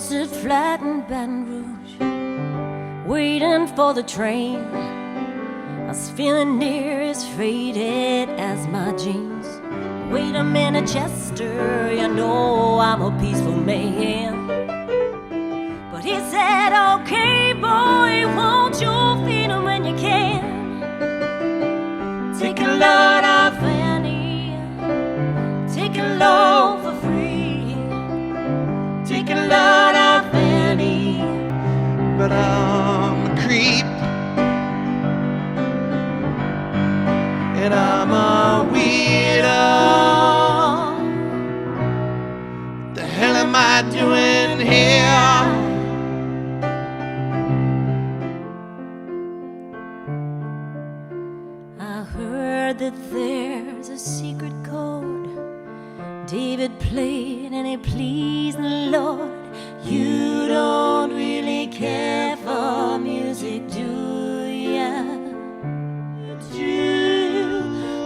sit flat in Baton Rouge, waiting for the train. I was feeling near as faded as my jeans. Wait a minute, Chester, you know I'm a peaceful man. But he said, okay, boy, won't you feed him when you can? Take a load off Annie, take a load for free. Take a load off Annie. But I'm a creep, and I'm a weirdo. What the hell am I doing here? I heard that there's a secret chord David played and it pleased the Lord. You don't really care for music, do ya?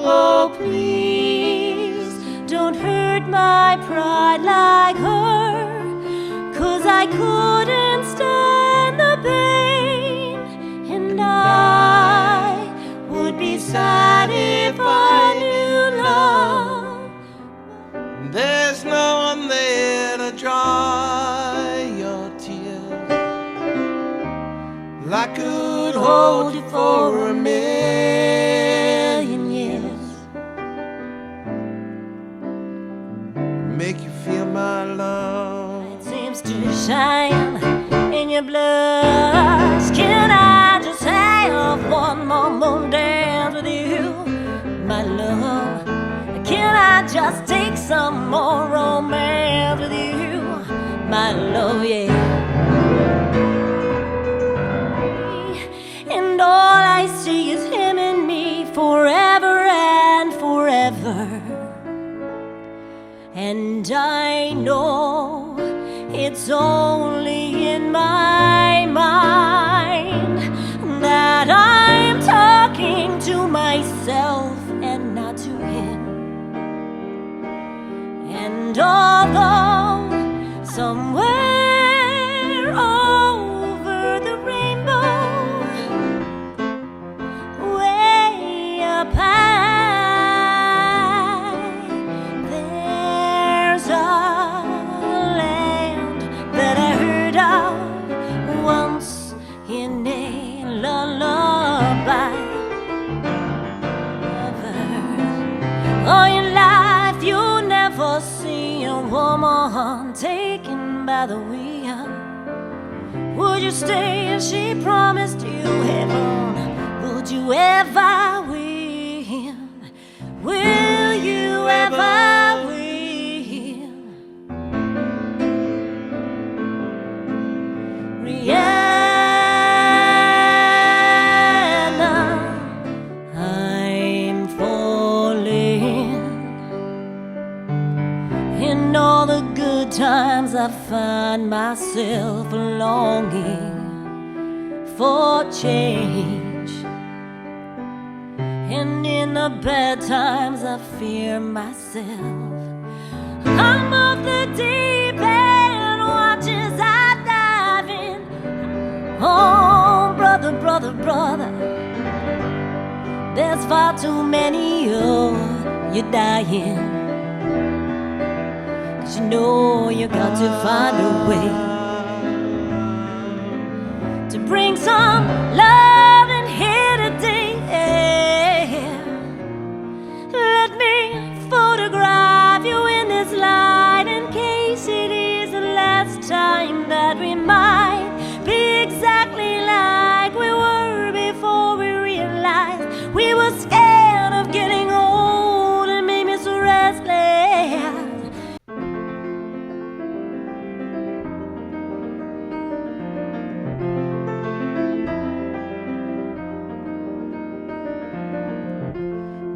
Oh, please don't hurt my pride like her, 'cause I couldn't stand the pain, and I would be sad if I knew love. There's no one there to dry your tears. I could hold you for a million years, make you feel my love. It seems to shine in your blush. Can I just have one more moon dance with you, my love? Can I just take some more romance with you, my love, yeah? And all I see is him and me forever and forever. And I know it's only in my mind that I'm talking to myself and not to him. And although somewhere over the rainbow, way up high, there's a land that I heard of once in a lullaby. All your life you'll never see a woman taken by the wheel. Would you stay if she promised you heaven? Would you ever win? Will you ever win? Rihanna, I'm falling. In all the good times I find myself longing for change, and in the bad times I fear myself. I'm off the deep end, watch as I dive in. Oh, brother, brother, brother, there's far too many of you dying. 'Cause you know you got to find a way to bring some love in here today. Let me photograph you in this light, in case it is the last time that we might be exactly like we were before we realized we were scared of getting old and made me so restless.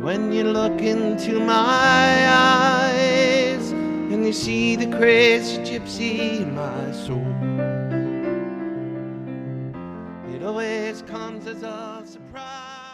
When you look into my eyes and you see the crazy gypsy in my soul, it always comes as a surprise.